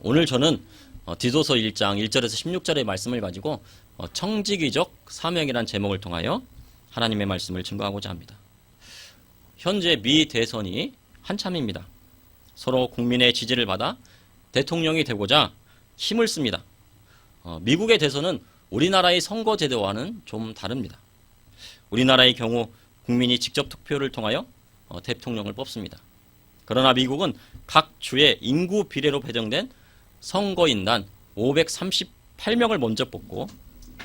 오늘 저는 디도서 1장 1절에서 16절의 말씀을 가지고 청지기적 사명이란 제목을 통하여 하나님의 말씀을 증거하고자 합니다. 현재 미 대선이 한참입니다. 서로 국민의 지지를 받아 대통령이 되고자 힘을 씁니다. 미국의 대선은 우리나라의 선거 제도와는 좀 다릅니다. 우리나라의 경우 국민이 직접 투표를 통하여 대통령을 뽑습니다. 그러나 미국은 각 주의 인구 비례로 배정된 선거인단 538명을 먼저 뽑고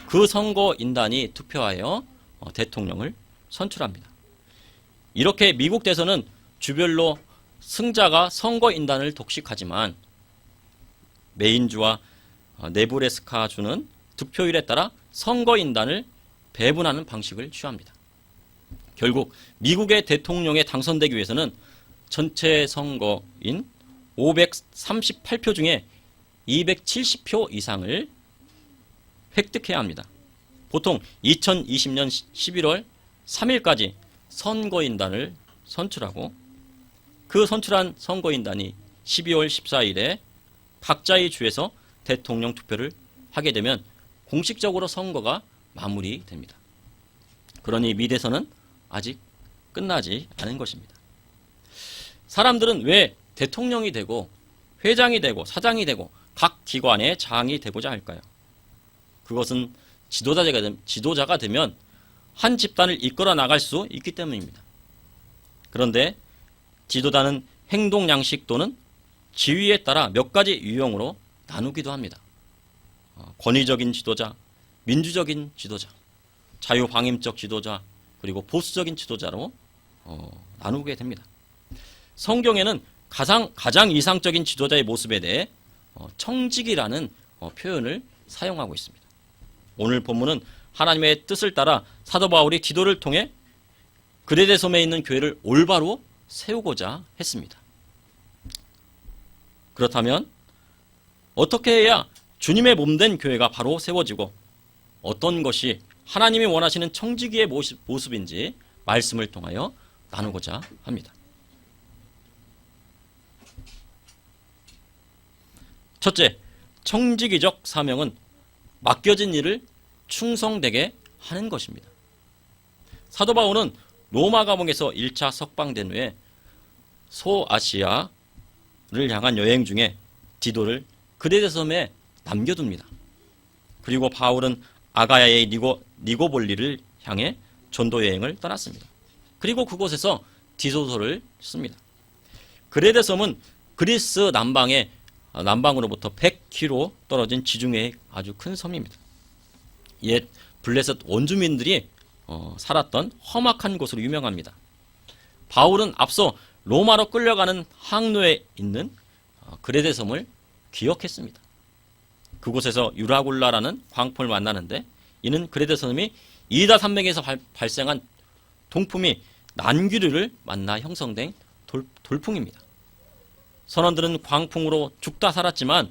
그 선거인단이 투표하여 대통령을 선출합니다. 이렇게 미국 대선은 주별로 승자가 선거인단을 독식하지만 메인주와 네브래스카주는 득표율에 따라 선거인단을 배분하는 방식을 취합니다. 결국 미국의 대통령에 당선되기 위해서는 전체 선거인 538표 중에 270표 이상을 획득해야 합니다. 보통 2020년 11월 3일까지 선거인단을 선출하고 그 선출한 선거인단이 12월 14일에 각자의 주에서 대통령 투표를 하게 되면 공식적으로 선거가 마무리됩니다. 그러니 미 대선은 아직 끝나지 않은 것입니다. 사람들은 왜 대통령이 되고 회장이 되고 사장이 되고 각 기관의 장이 되고자 할까요? 그것은 지도자가 되면 한 집단을 이끌어 나갈 수 있기 때문입니다. 그런데 지도자는 행동 양식 또는 지위에 따라 몇 가지 유형으로 나누기도 합니다. 권위적인 지도자, 민주적인 지도자, 자유방임적 지도자, 그리고 보수적인 지도자로 나누게 됩니다. 성경에는 가장 이상적인 지도자의 모습에 대해 청지기라는 표현을 사용하고 있습니다. 오늘 본문은 하나님의 뜻을 따라 사도 바울이 디도를 통해 그레데 섬에 있는 교회를 올바로 세우고자 했습니다. 그렇다면 어떻게 해야 주님의 몸된 교회가 바로 세워지고 어떤 것이 하나님이 원하시는 청지기의 모습인지 말씀을 통하여 나누고자 합니다. 첫째, 청지기적 사명은 맡겨진 일을 충성되게 하는 것입니다. 사도 바울은 로마 감옥에서 1차 석방된 후에 소아시아를 향한 여행 중에 디도를 그레데 섬에 남겨둡니다. 그리고 바울은 아가야의 니고볼리를 향해 전도 여행을 떠났습니다. 그리고 그곳에서 디도서를 씁니다. 그레데 섬은 그리스 남방으로부터 100km 떨어진 지중해의 아주 큰 섬입니다. 옛 블레셋 원주민들이 살았던 험악한 곳으로 유명합니다. 바울은 앞서 로마로 끌려가는 항로에 있는 그레데 섬을 기억했습니다. 그곳에서 유라굴라라는 광풍을 만나는데 이는 그레데 섬이 이다 산맥에서 발생한 동품이 난귀류를 만나 형성된 돌풍입니다. 선원들은 광풍으로 죽다 살았지만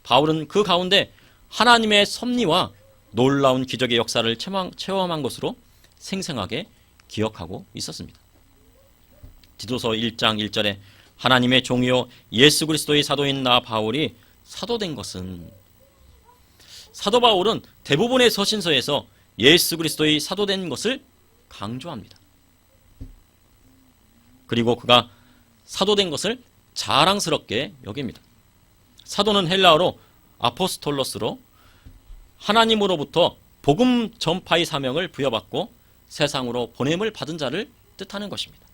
바울은 그 가운데 하나님의 섭리와 놀라운 기적의 역사를 체험한 것으로 생생하게 기억하고 있었습니다. 디도서 1장 1절에 하나님의 종이요 예수 그리스도의 사도인 나 바울이 사도된 것은, 사도 바울은 대부분의 서신서에서 예수 그리스도의 사도된 것을 강조합니다. 그리고 그가 사도된 것을 자랑스럽게 여깁니다. 사도는 헬라어로 아포스톨로스로 하나님으로부터 복음 전파의 사명을 부여받고 세상으로 보냄을 받은 자를 뜻하는 것입니다.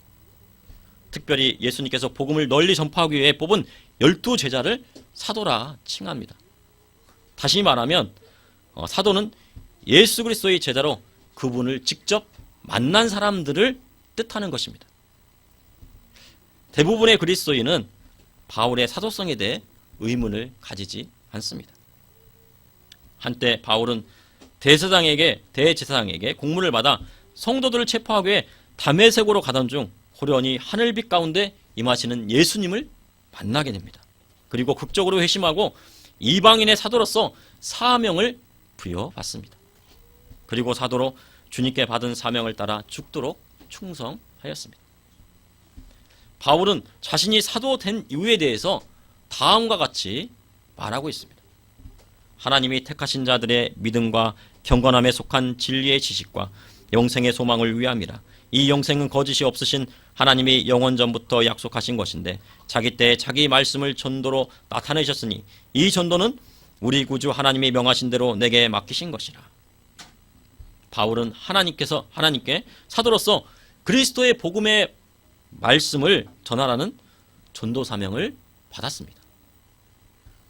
특별히 예수님께서 복음을 널리 전파하기 위해 뽑은 12제자를 사도라 칭합니다. 다시 말하면 사도는 예수 그리스도의 제자로 그분을 직접 만난 사람들을 뜻하는 것입니다. 대부분의 그리스도인은 바울의 사도성에 대해 의문을 가지지 않습니다. 한때 바울은 대제사장에게 공문을 받아 성도들을 체포하기 위해 다메섹으로 가던 중 호련히 하늘빛 가운데 임하시는 예수님을 만나게 됩니다. 그리고 극적으로 회심하고 이방인의 사도로서 사명을 부여받습니다. 그리고 사도로 주님께 받은 사명을 따라 죽도록 충성하였습니다. 바울은 자신이 사도된 이유에 대해서 다음과 같이 말하고 있습니다. 하나님이 택하신 자들의 믿음과 경건함에 속한 진리의 지식과 영생의 소망을 위함이라. 이 영생은 거짓이 없으신 하나님이 영원 전부터 약속하신 것인데 자기 때에 자기 말씀을 전도로 나타내셨으니 이 전도는 우리 구주 하나님이 명하신 대로 내게 맡기신 것이라. 바울은 하나님께 사도로서 그리스도의 복음의 말씀을 전하라는 전도 사명을 받았습니다.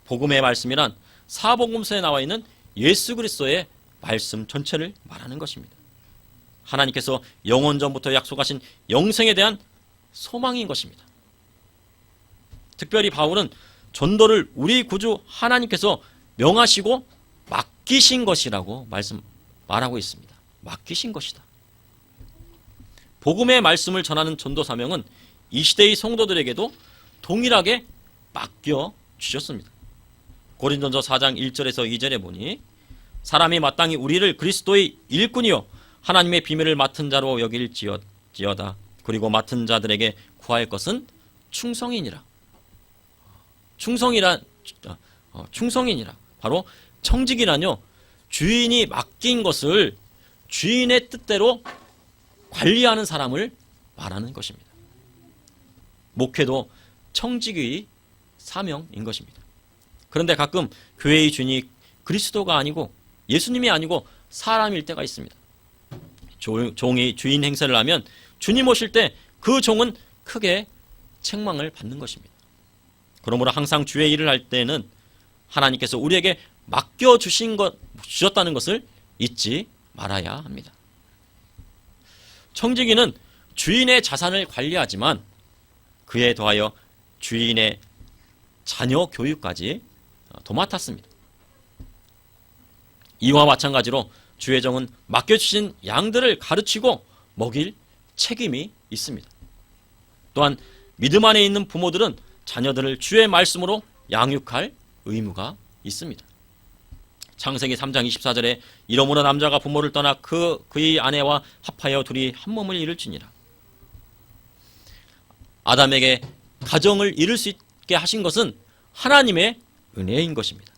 복음의 말씀이란 사복음서에 나와 있는 예수 그리스도의 말씀 전체를 말하는 것입니다. 하나님께서 영원 전부터 약속하신 영생에 대한 소망인 것입니다. 특별히 바울은 전도를 우리 구주 하나님께서 명하시고 맡기신 것이라고 말하고 있습니다. 맡기신 것이다. 복음의 말씀을 전하는 전도 사명은 이 시대의 성도들에게도 동일하게 맡겨 주셨습니다. 고린도전서 4장 1절에서 2절에 보니 사람이 마땅히 우리를 그리스도의 일꾼이요 하나님의 비밀을 맡은 자로 여길지어다. 그리고 맡은 자들에게 구할 것은 충성이니라. 충성이니라. 바로 청직이라뇨. 주인이 맡긴 것을 주인의 뜻대로 관리하는 사람을 말하는 것입니다. 목회도 청직의 사명인 것입니다. 그런데 가끔 교회의 주인이 그리스도가 아니고 예수님이 아니고 사람일 때가 있습니다. 종이 주인 행세를 하면 주님 오실 때 그 종은 크게 책망을 받는 것입니다. 그러므로 항상 주의 일을 할 때는 하나님께서 우리에게 주셨다는 것을 잊지 말아야 합니다. 청지기는 주인의 자산을 관리하지만 그에 더하여 주인의 자녀 교육까지 도맡았습니다. 이와 마찬가지로 주의 종은 맡겨주신 양들을 가르치고 먹일 책임이 있습니다. 또한 믿음 안에 있는 부모들은 자녀들을 주의 말씀으로 양육할 의무가 있습니다. 창세기 3장 24절에 이러므로 남자가 부모를 떠나 그의 아내와 합하여 둘이 한 몸을 이룰지니라. 아담에게 가정을 이룰 수 있게 하신 것은 하나님의 은혜인 것입니다.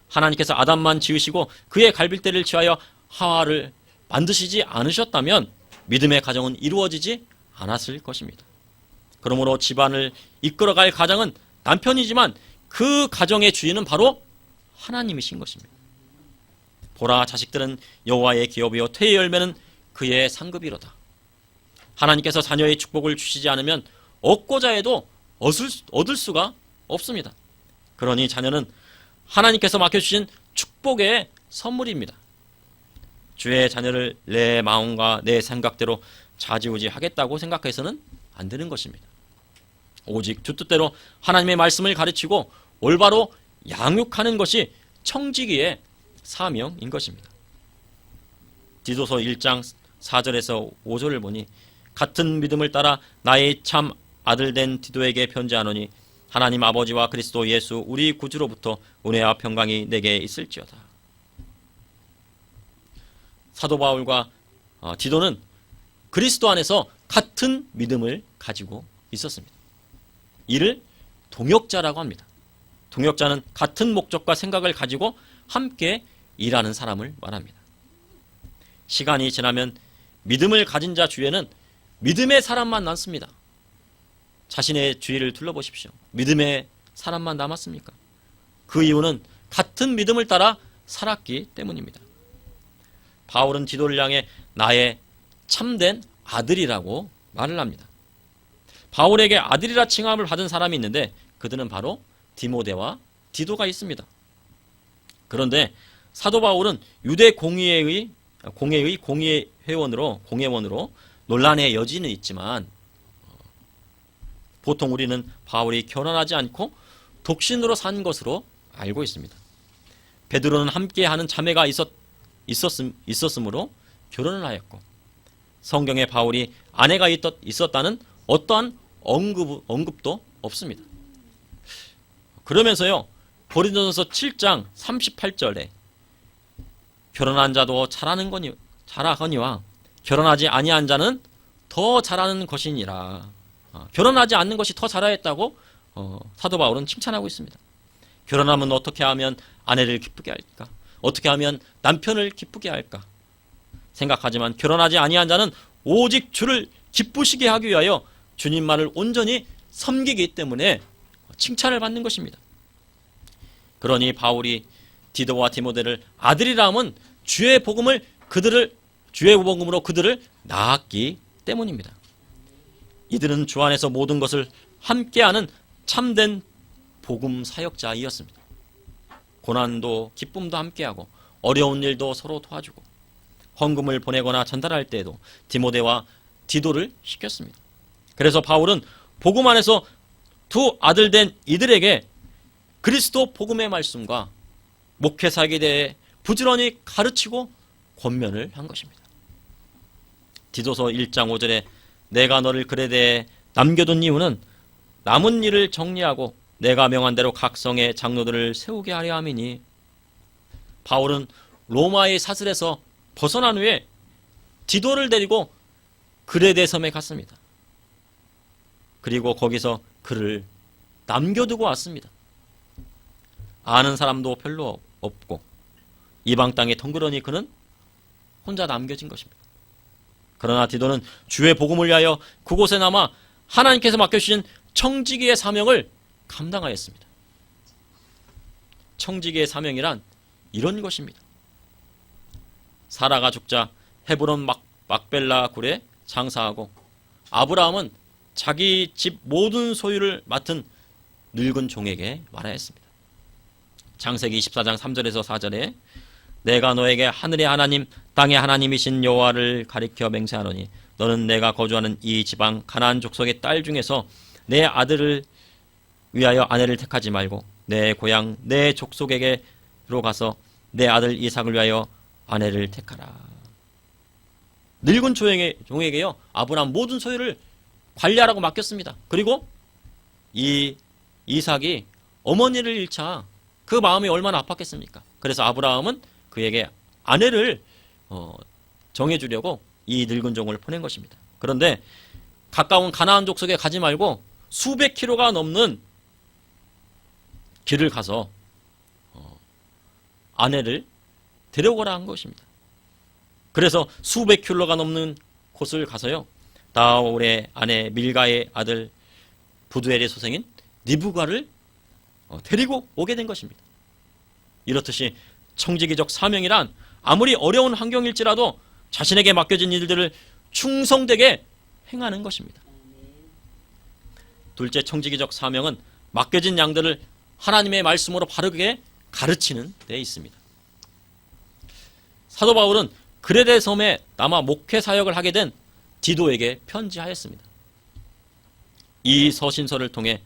하나님께서 아담만 지으시고 그의 갈빗대를 취하여 하와를 만드시지 않으셨다면 믿음의 가정은 이루어지지 않았을 것입니다. 그러므로 집안을 이끌어갈 가장은 남편이지만 그 가정의 주인은 바로 하나님이신 것입니다. 보라, 자식들은 여호와의 기업이요 태의 열매는 그의 상급이로다. 하나님께서 자녀의 축복을 주시지 않으면 얻고자 해도 얻을 수가 없습니다. 그러니 자녀는 하나님께서 맡겨주신 축복의 선물입니다. 주의 자녀를 내 마음과 내 생각대로 좌지우지 하겠다고 생각해서는 안 되는 것입니다. 오직 주 뜻대로 하나님의 말씀을 가르치고 올바로 양육하는 것이 청지기의 사명인 것입니다. 디도서 1장 4절에서 5절을 보니 같은 믿음을 따라 나의 참 아들 된 디도에게 편지하노니 하나님 아버지와 그리스도 예수 우리 구주로부터 은혜와 평강이 내게 있을지어다. 사도 바울과 디도는 그리스도 안에서 같은 믿음을 가지고 있었습니다. 이를 동역자라고 합니다. 동역자는 같은 목적과 생각을 가지고 함께 일하는 사람을 말합니다. 시간이 지나면 믿음을 가진 자 주위에는 믿음의 사람만 남습니다. 자신의 주위를 둘러보십시오. 믿음의 사람만 남았습니까? 그 이유는 같은 믿음을 따라 살았기 때문입니다. 바울은 디도를 향해 나의 참된 아들이라고 말을 합니다. 바울에게 아들이라 칭함을 받은 사람이 있는데 그들은 바로 디모데와 디도가 있습니다. 그런데 사도 바울은 유대 공회의 공회원으로 논란의 여지는 있지만 보통 우리는 바울이 결혼하지 않고 독신으로 산 것으로 알고 있습니다. 베드로는 함께하는 자매가 있었으므로 결혼을 하였고 성경에 바울이 아내가 있었다는 어떠한 언급도 없습니다. 그러면서요 고린도전서 7장 38절에 결혼한 자도 잘하거니와 결혼하지 아니한 자는 더 잘하는 것이니라. 결혼하지 않는 것이 더 잘하였다고 사도 바울은 칭찬하고 있습니다. 결혼하면 어떻게 하면 아내를 기쁘게 할까? 어떻게 하면 남편을 기쁘게 할까? 생각하지만 결혼하지 아니한 자는 오직 주를 기쁘시게 하기 위하여 주님만을 온전히 섬기기 때문에 칭찬을 받는 것입니다. 그러니 바울이 디도와 디모데를 아들이라 함은 주의 복음으로 그들을 낳았기 때문입니다. 이들은 주 안에서 모든 것을 함께하는 참된 복음 사역자이었습니다. 고난도 기쁨도 함께하고 어려운 일도 서로 도와주고 헌금을 보내거나 전달할 때에도 디모데와 디도를 시켰습니다. 그래서 바울은 복음 안에서 두 아들 된 이들에게 그리스도 복음의 말씀과 목회 사역에 대해 부지런히 가르치고 권면을 한 것입니다. 디도서 1장 5절에 내가 너를 글에 대해 남겨둔 이유는 남은 일을 정리하고 내가 명한 대로 각 성의 장로들을 세우게 하려 함이니, 바울은 로마의 사슬에서 벗어난 후에 디도를 데리고 그레데 섬에 갔습니다. 그리고 거기서 그를 남겨두고 왔습니다. 아는 사람도 별로 없고 이방 땅에 덩그러니 그는 혼자 남겨진 것입니다. 그러나 디도는 주의 복음을 위하여 그곳에 남아 하나님께서 맡겨주신 청지기의 사명을 감당하였습니다. 청지기의 사명이란 이런 것입니다. 사라가 죽자 헤브론 막벨라 굴에 장사하고 아브라함은 자기 집 모든 소유를 맡은 늙은 종에게 말하였습니다. 창세기 24장 3절에서 4절에 내가 너에게 하늘의 하나님 땅의 하나님이신 여호와를 가리켜 맹세하노니 너는 내가 거주하는 이 지방 가나안 족속의 딸 중에서 내 아들을 위하여 아내를 택하지 말고 내 고향 내 족속에게로 가서 내 아들 이삭을 위하여 아내를 택하라. 늙은 종에게요 아브라함 모든 소유를 관리하라고 맡겼습니다. 그리고 이 이삭이 어머니를 잃자 그 마음이 얼마나 아팠겠습니까? 그래서 아브라함은 그에게 아내를 정해주려고 이 늙은 종을 보낸 것입니다. 그런데 가까운 가나안 족속에 가지 말고 수백 킬로가 넘는 길을 가서 아내를 데려오라 한 것입니다. 그래서 수백 킬로가 넘는 곳을 가서요 나홀의 아내 밀가의 아들 부두엘의 소생인 니브가를 데리고 오게 된 것입니다. 이렇듯이 청지기적 사명이란 아무리 어려운 환경일지라도 자신에게 맡겨진 일들을 충성되게 행하는 것입니다. 둘째, 청지기적 사명은 맡겨진 양들을 하나님의 말씀으로 바르게 가르치는 데 있습니다. 사도 바울은 그레데 섬에 남아 목회 사역을 하게 된 디도에게 편지하였습니다. 이 서신서를 통해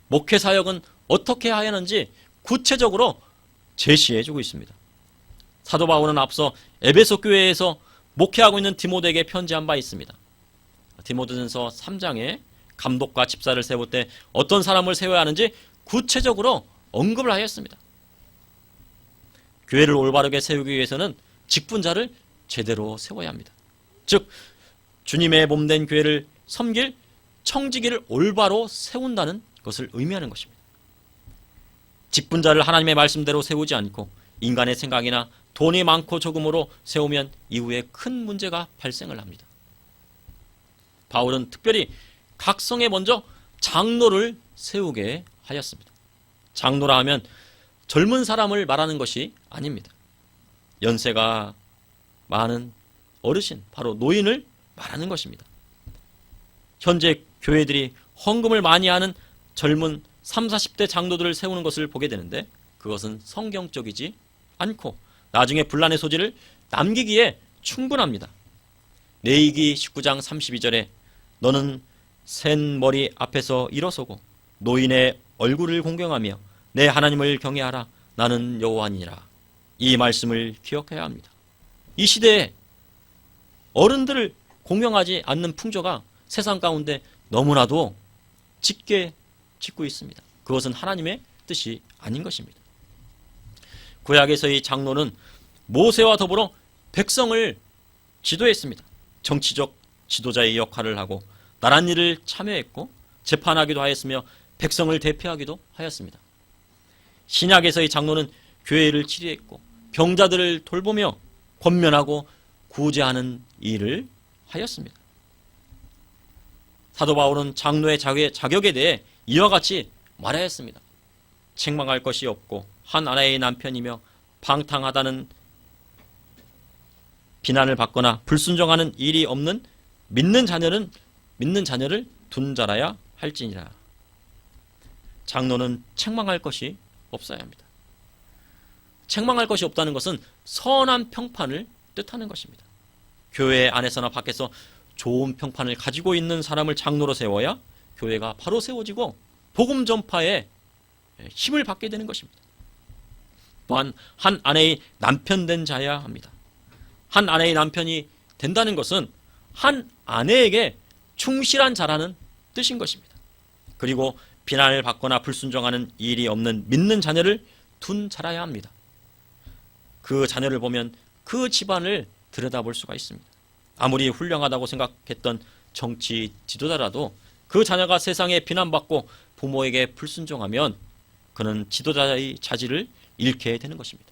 목회 사역은 어떻게 해야 하는지 구체적으로 제시해주고 있습니다. 사도 바울은 앞서 에베소 교회에서 목회하고 있는 디모데에게 편지한 바 있습니다. 디모데전서 3장에 감독과 집사를 세울 때 어떤 사람을 세워야 하는지 구체적으로 언급을 하였습니다. 교회를 올바르게 세우기 위해서는 직분자를 제대로 세워야 합니다. 즉 주님의 몸된 교회를 섬길 청지기를 올바로 세운다는 것을 의미하는 것입니다. 직분자를 하나님의 말씀대로 세우지 않고 인간의 생각이나 돈이 많고 적음으로 세우면 이후에 큰 문제가 발생을 합니다. 바울은 특별히 각 성에 먼저 장로를 세우게 하였습니다. 장로라 하면 젊은 사람을 말하는 것이 아닙니다. 연세가 많은 어르신, 바로 노인을 말하는 것입니다. 현재 교회들이 헌금을 많이 하는 젊은 30, 40대 장로들을 세우는 것을 보게 되는데 그것은 성경적이지 않고 나중에 분란의 소지를 남기기에 충분합니다. 레위기 19장 32절에 너는 센 머리 앞에서 일어서고 노인의 얼굴을 공경하며 내 하나님을 경외하라. 나는 여호와니라. 이 말씀을 기억해야 합니다. 이 시대에 어른들을 공경하지 않는 풍조가 세상 가운데 너무나도 짙게 짓고 있습니다. 그것은 하나님의 뜻이 아닌 것입니다. 구약에서의 장로는 모세와 더불어 백성을 지도했습니다. 정치적 지도자의 역할을 하고 나란 일을 참여했고 재판하기도 하였으며 백성을 대표하기도 하였습니다. 신약에서의 장로는 교회를 치료했고 병자들을 돌보며 권면하고 구제하는 일을 하였습니다. 사도 바울은 장로의 자격에 대해 이와 같이 말하였습니다. 책망할 것이 없고 한 아내의 남편이며 방탕하다는 비난을 받거나 불순종하는 일이 없는 믿는 자녀를 둔 자라야 할지니라. 장로는 책망할 것이 없어야 합니다. 책망할 것이 없다는 것은 선한 평판을 뜻하는 것입니다. 교회 안에서나 밖에서 좋은 평판을 가지고 있는 사람을 장로로 세워야 교회가 바로 세워지고 복음 전파에 힘을 받게 되는 것입니다. 또한 한 아내의 남편 된 자야 합니다. 한 아내의 남편이 된다는 것은 한 아내에게 충실한 자라는 뜻인 것입니다. 그리고 비난을 받거나 불순종하는 일이 없는 믿는 자녀를 둔 자라야 합니다. 그 자녀를 보면 그 집안을 들여다볼 수가 있습니다. 아무리 훌륭하다고 생각했던 정치 지도자라도 그 자녀가 세상에 비난받고 부모에게 불순종하면 그는 지도자의 자질을 잃게 되는 것입니다.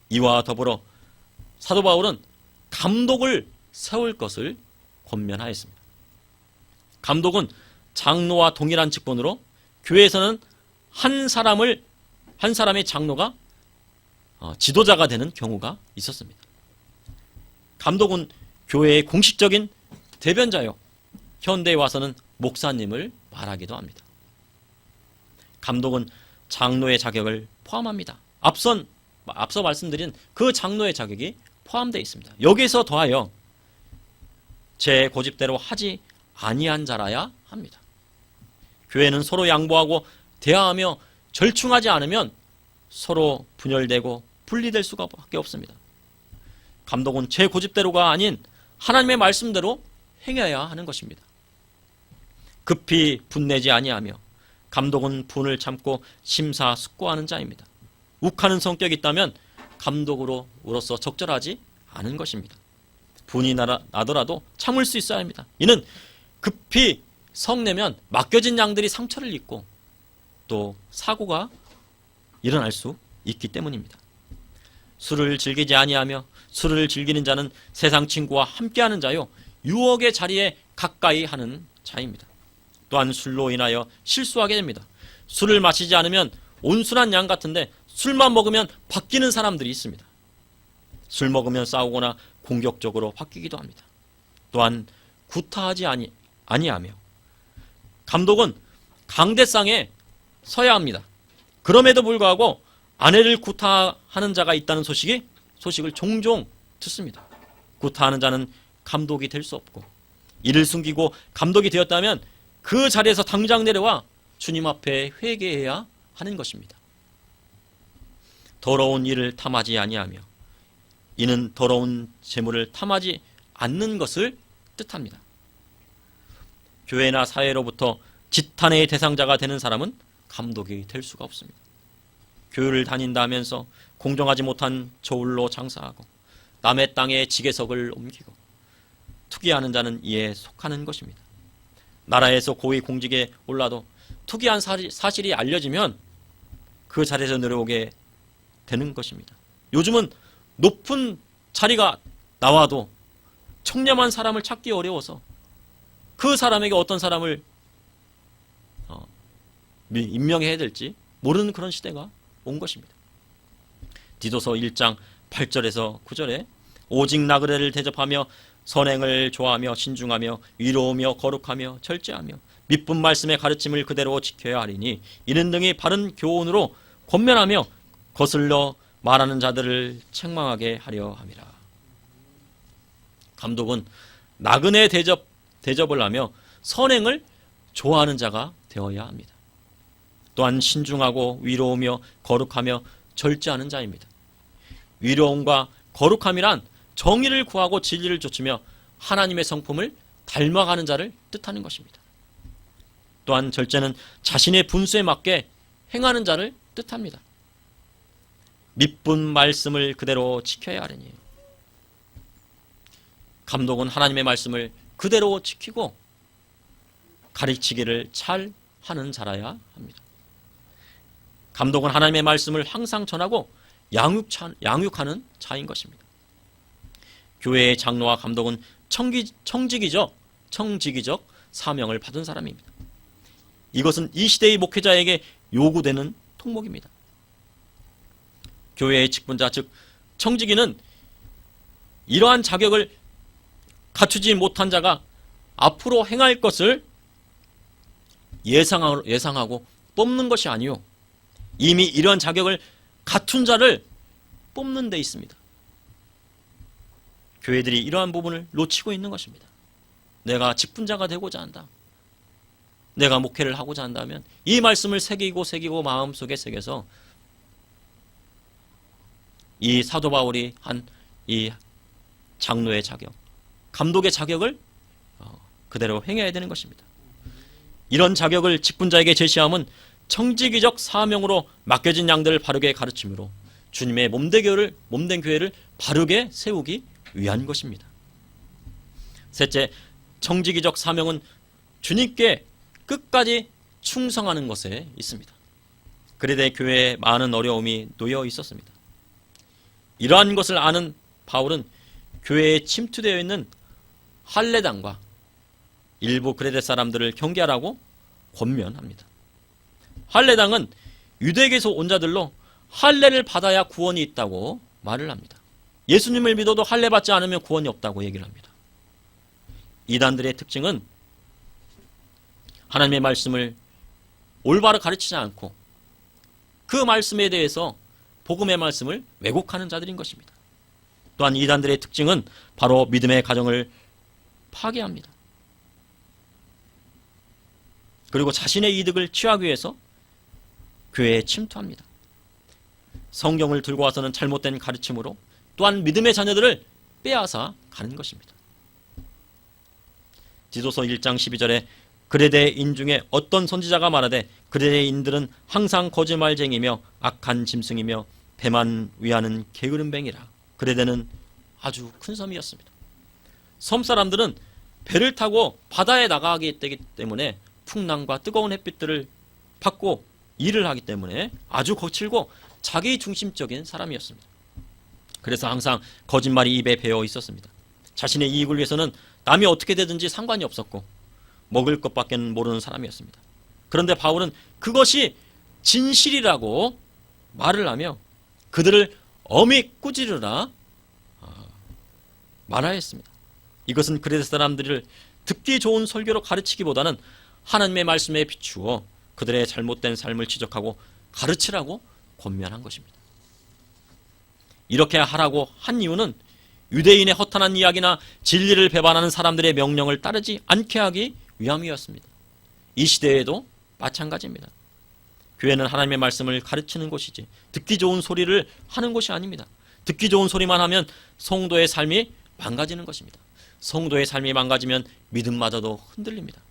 이와 더불어 사도 바울은 감독을 세울 것을 권면하였습니다. 감독은 장로와 동일한 직분으로 교회에서는 한 사람의 장로가 지도자가 되는 경우가 있었습니다. 감독은 교회의 공식적인 대변자요, 현대에 와서는 목사님을 말하기도 합니다. 감독은 장로의 자격을 포함합니다. 앞서 말씀드린 그 장로의 자격이 포함되어 있습니다. 여기서 더하여 제 고집대로 하지 아니한 자라야 합니다. 교회는 서로 양보하고 대화하며 절충하지 않으면 서로 분열되고 분리될 수밖에 없습니다. 감독은 제 고집대로가 아닌 하나님의 말씀대로 행해야 하는 것입니다. 급히 분내지 아니하며 감독은 분을 참고 심사숙고하는 자입니다. 욱하는 성격이 있다면 감독으로서 적절하지 않은 것입니다. 분이 나더라도 참을 수 있어야 합니다. 이는 급히 성내면 맡겨진 양들이 상처를 입고 또 사고가 일어날 수 있기 때문입니다. 술을 즐기지 아니하며 술을 즐기는 자는 세상 친구와 함께하는 자요 유혹의 자리에 가까이 하는 자입니다. 또한 술로 인하여 실수하게 됩니다. 술을 마시지 않으면 온순한 양 같은데 술만 먹으면 바뀌는 사람들이 있습니다. 술 먹으면 싸우거나 공격적으로 바뀌기도 합니다. 또한 구타하지 아니하며 감독은 강대상에 서야 합니다. 그럼에도 불구하고 아내를 구타하는 자가 있다는 소식을 종종 듣습니다. 구타하는 자는 감독이 될 수 없고 이를 숨기고 감독이 되었다면 그 자리에서 당장 내려와 주님 앞에 회개해야 하는 것입니다. 더러운 일을 탐하지 아니하며 이는 더러운 재물을 탐하지 않는 것을 뜻합니다. 교회나 사회로부터 지탄의 대상자가 되는 사람은 감독이 될 수가 없습니다. 교회를 다닌다 하면서 공정하지 못한 저울로 장사하고 남의 땅에 지게석을 옮기고 투기하는 자는 이에 속하는 것입니다. 나라에서 고위 공직에 올라도 투기한 사실이 알려지면 그 자리에서 내려오게 되는 것입니다. 요즘은 높은 자리가 나와도 청렴한 사람을 찾기 어려워서 그 사람에게 어떤 사람을 임명해야 될지 모르는 그런 시대가 온 것입니다. 디도서 1장 8절에서 9절에 오직 나그네를 대접하며 선행을 좋아하며 신중하며 위로우며 거룩하며 절제하며 미쁜 말씀의 가르침을 그대로 지켜야 하리니 이는 등이 바른 교훈으로 권면하며 거슬러 말하는 자들을 책망하게 하려 함이라. 감독은 나그네 대접을 하며 선행을 좋아하는 자가 되어야 합니다. 또한 신중하고 위로우며 거룩하며 절제하는 자입니다. 위로움과 거룩함이란 정의를 구하고 진리를 좇으며 하나님의 성품을 닮아가는 자를 뜻하는 것입니다. 또한 절제는 자신의 분수에 맞게 행하는 자를 뜻합니다. 미쁜 말씀을 그대로 지켜야 하리니 감독은 하나님의 말씀을 그대로 지키고 가르치기를 잘 하는 자라야 합니다. 감독은 하나님의 말씀을 항상 전하고 양육하는 자인 것입니다. 교회의 장로와 감독은 청지기적 사명을 받은 사람입니다. 이것은 이 시대의 목회자에게 요구되는 통목입니다. 교회의 직분자 즉 청지기는 이러한 자격을 갖추지 못한 자가 앞으로 행할 것을 예상하고 뽑는 것이 아니요 이미 이러한 자격을 갖춘 자를 뽑는 데 있습니다. 교회들이 이러한 부분을 놓치고 있는 것입니다. 내가 직분자가 되고자 한다. 내가 목회를 하고자 한다면 이 말씀을 새기고 마음속에 새겨서 이 사도 바울이 한 이 장로의 자격, 감독의 자격을 그대로 행해야 되는 것입니다. 이런 자격을 직분자에게 제시함은 청지기적 사명으로 맡겨진 양들을 바르게 가르침으로 주님의 몸된 교회를 바르게 세우기 위한 것입니다. 셋째, 청지기적 사명은 주님께 끝까지 충성하는 것에 있습니다. 그레데 교회에 많은 어려움이 놓여 있었습니다. 이러한 것을 아는 바울은 교회에 침투되어 있는 할례당과 일부 그레데 사람들을 경계하라고 권면합니다. 할례당은 유대에게서 온 자들로 할례를 받아야 구원이 있다고 말을 합니다. 예수님을 믿어도 할례 받지 않으면 구원이 없다고 얘기를 합니다. 이단들의 특징은 하나님의 말씀을 올바로 가르치지 않고 그 말씀에 대해서 복음의 말씀을 왜곡하는 자들인 것입니다. 또한 이단들의 특징은 바로 믿음의 가정을 파괴합니다. 그리고 자신의 이득을 취하기 위해서 교회에 침투합니다. 성경을 들고 와서는 잘못된 가르침으로 또한 믿음의 자녀들을 빼앗아 가는 것입니다. 디도서 1장 12절에 그레데인 중에 어떤 선지자가 말하되 그레데인들은 항상 거짓말쟁이며 악한 짐승이며 배만 위하는 게으름뱅이라. 그레데는 아주 큰 섬이었습니다. 섬 사람들은 배를 타고 바다에 나가게 되기 때문에 풍랑과 뜨거운 햇빛들을 받고 일을 하기 때문에 아주 거칠고 자기 중심적인 사람이었습니다. 그래서 항상 거짓말이 입에 배어 있었습니다. 자신의 이익을 위해서는 남이 어떻게 되든지 상관이 없었고 먹을 것밖에 모르는 사람이었습니다. 그런데 바울은 그것이 진실이라고 말을 하며 그들을 엄히 꾸지르라 말하였습니다. 이것은 그레데 사람들을 듣기 좋은 설교로 가르치기보다는 하나님의 말씀에 비추어 그들의 잘못된 삶을 지적하고 가르치라고 권면한 것입니다. 이렇게 하라고 한 이유는 유대인의 허탄한 이야기나 진리를 배반하는 사람들의 명령을 따르지 않게 하기 위함이었습니다. 이 시대에도 마찬가지입니다. 교회는 하나님의 말씀을 가르치는 곳이지 듣기 좋은 소리를 하는 곳이 아닙니다. 듣기 좋은 소리만 하면 성도의 삶이 망가지는 것입니다. 성도의 삶이 망가지면 믿음마저도 흔들립니다.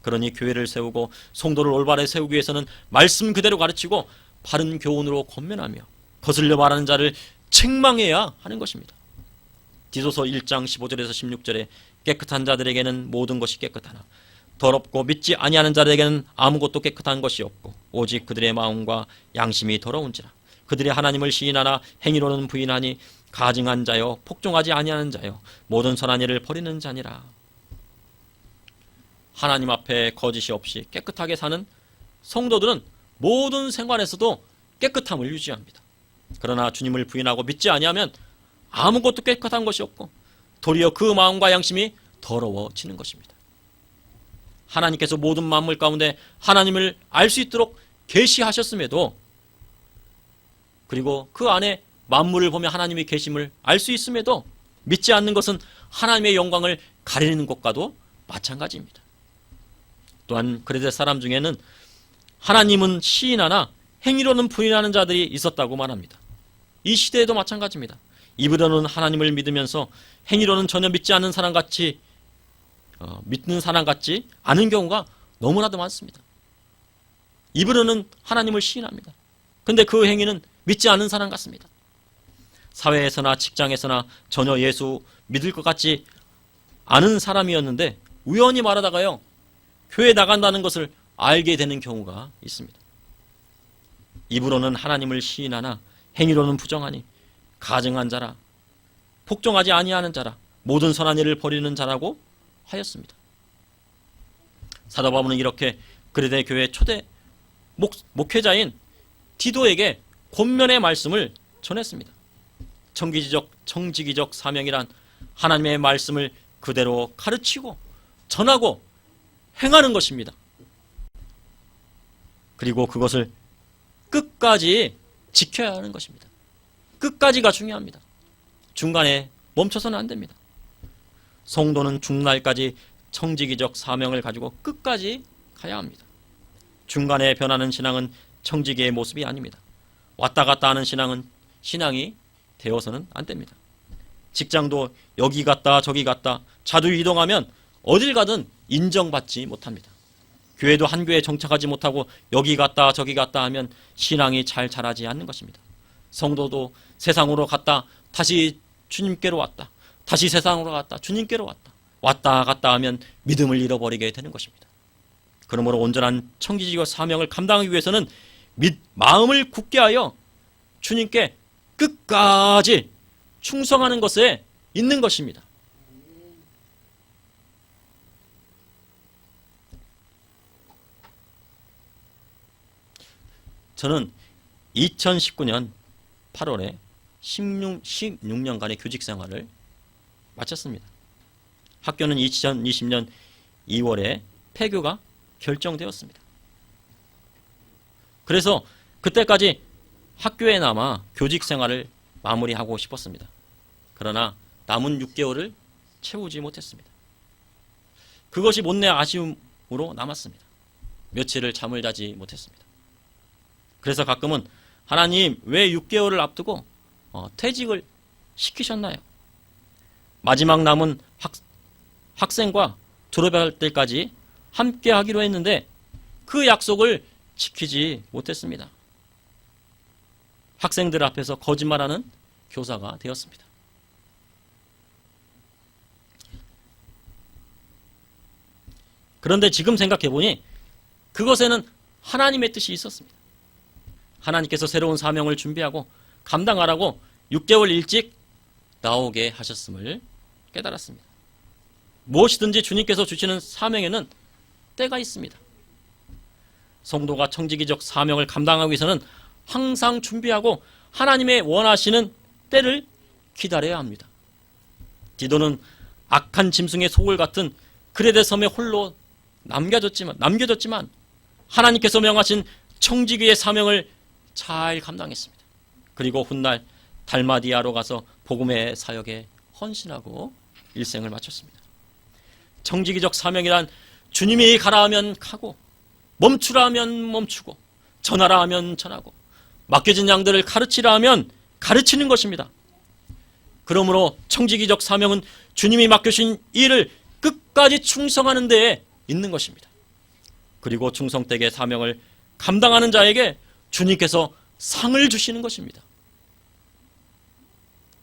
그러니 교회를 세우고 성도를 올바르게 세우기 위해서는 말씀 그대로 가르치고 바른 교훈으로 권면하며 거슬려 말하는 자를 책망해야 하는 것입니다. 디도서 1장 15절에서 16절에 깨끗한 자들에게는 모든 것이 깨끗하나 더럽고 믿지 아니하는 자들에게는 아무것도 깨끗한 것이 없고 오직 그들의 마음과 양심이 더러운지라. 그들이 하나님을 시인하나 행위로는 부인하니 가증한 자여 복종하지 아니하는 자여 모든 선한 일을 버리는 자니라. 하나님 앞에 거짓이 없이 깨끗하게 사는 성도들은 모든 생활에서도 깨끗함을 유지합니다. 그러나 주님을 부인하고 믿지 아니하면 아무것도 깨끗한 것이 없고 도리어 그 마음과 양심이 더러워지는 것입니다. 하나님께서 모든 만물 가운데 하나님을 알 수 있도록 계시하셨음에도 그리고 그 안에 만물을 보며 하나님의 계심을 알 수 있음에도 믿지 않는 것은 하나님의 영광을 가리는 것과도 마찬가지입니다. 또한 그레데 사람 중에는 하나님은 시인하나 행위로는 부인하는 자들이 있었다고 말합니다. 이 시대에도 마찬가지입니다. 입으로는 하나님을 믿으면서 행위로는 전혀 믿지 않는 사람 같이 믿는 사람 같지 않은 경우가 너무나도 많습니다. 입으로는 하나님을 시인합니다. 근데 그 행위는 믿지 않는 사람 같습니다. 사회에서나 직장에서나 전혀 예수 믿을 것 같지 않은 사람이었는데 우연히 말하다가요 교회 나간다는 것을 알게 되는 경우가 있습니다. 입으로는 하나님을 시인하나 행위로는 부정하니 가증한 자라, 복종하지 아니하는 자라, 모든 선한 일을 버리는 자라고 하였습니다. 사도 바울은 이렇게 그레데 교회 초대 목회자인 디도에게 권면의 말씀을 전했습니다. 청지기적 사명이란 하나님의 말씀을 그대로 가르치고 전하고 행하는 것입니다. 그리고 그것을 끝까지 지켜야 하는 것입니다. 끝까지가 중요합니다. 중간에 멈춰서는 안 됩니다. 성도는 중날까지 청지기적 사명을 가지고 끝까지 가야 합니다. 중간에 변하는 신앙은 청지기의 모습이 아닙니다. 왔다 갔다 하는 신앙이 되어서는 안 됩니다. 직장도 여기 갔다 저기 갔다 자주 이동하면 어딜 가든 인정받지 못합니다. 교회도 한 교회에 정착하지 못하고 여기 갔다 저기 갔다 하면 신앙이 잘 자라지 않는 것입니다. 성도도 세상으로 갔다 다시 주님께로 왔다, 다시 세상으로 갔다 주님께로 왔다, 왔다 갔다 하면 믿음을 잃어버리게 되는 것입니다. 그러므로 온전한 청지기와 사명을 감당하기 위해서는 마음을 굳게 하여 주님께 끝까지 충성하는 것에 있는 것입니다. 저는 2019년 8월에 16년간의 교직 생활을 마쳤습니다. 학교는 2020년 2월에 폐교가 결정되었습니다. 그래서 그때까지 학교에 남아 교직 생활을 마무리하고 싶었습니다. 그러나 남은 6개월을 채우지 못했습니다. 그것이 못내 아쉬움으로 남았습니다. 며칠을 잠을 자지 못했습니다. 그래서 가끔은 하나님 왜 6개월을 앞두고 퇴직을 시키셨나요? 마지막 남은 학생과 졸업할 때까지 함께 하기로 했는데 그 약속을 지키지 못했습니다. 학생들 앞에서 거짓말하는 교사가 되었습니다. 그런데 지금 생각해보니 그것에는 하나님의 뜻이 있었습니다. 하나님께서 새로운 사명을 준비하고 감당하라고 6개월 일찍 나오게 하셨음을 깨달았습니다. 무엇이든지 주님께서 주시는 사명에는 때가 있습니다. 성도가 청지기적 사명을 감당하기 위해서는 항상 준비하고 하나님의 원하시는 때를 기다려야 합니다. 디도는 악한 짐승의 소굴 같은 그레데 섬에 홀로 남겨졌지만 하나님께서 명하신 청지기의 사명을 잘 감당했습니다. 그리고 훗날 달마디아로 가서 복음의 사역에 헌신하고 일생을 마쳤습니다. 청지기적 사명이란 주님이 가라 하면 가고 멈추라 하면 멈추고 전하라 하면 전하고 맡겨진 양들을 가르치라 하면 가르치는 것입니다. 그러므로 청지기적 사명은 주님이 맡겨주신 일을 끝까지 충성하는 데에 있는 것입니다. 그리고 충성되게 사명을 감당하는 자에게 주님께서 상을 주시는 것입니다.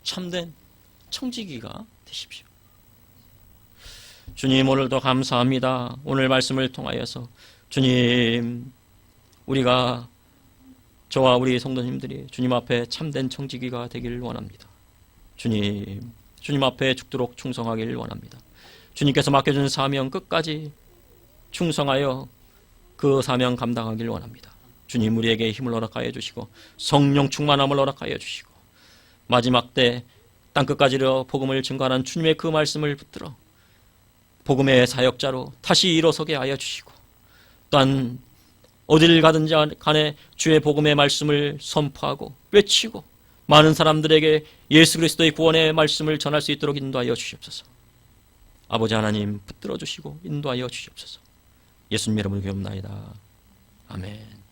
참된 청지기가 되십시오. 주님, 오늘도 감사합니다. 오늘 말씀을 통하여서 주님, 우리가 저와 우리 성도님들이 주님 앞에 참된 청지기가 되기를 원합니다. 주님 앞에 죽도록 충성하기를 원합니다. 주님께서 맡겨준 사명 끝까지 충성하여 그 사명 감당하기를 원합니다. 주님, 우리에게 힘을 허락하여 주시고 성령 충만함을 허락하여 주시고 마지막 때 땅끝까지로 복음을 증거하는 주님의 그 말씀을 붙들어 복음의 사역자로 다시 일어서게 하여 주시고 또한 어디를 가든지 간에 주의 복음의 말씀을 선포하고 외치고 많은 사람들에게 예수 그리스도의 구원의 말씀을 전할 수 있도록 인도하여 주시옵소서. 아버지 하나님, 붙들어 주시고 인도하여 주시옵소서. 예수님 이름으로 기도합나이다. 아멘.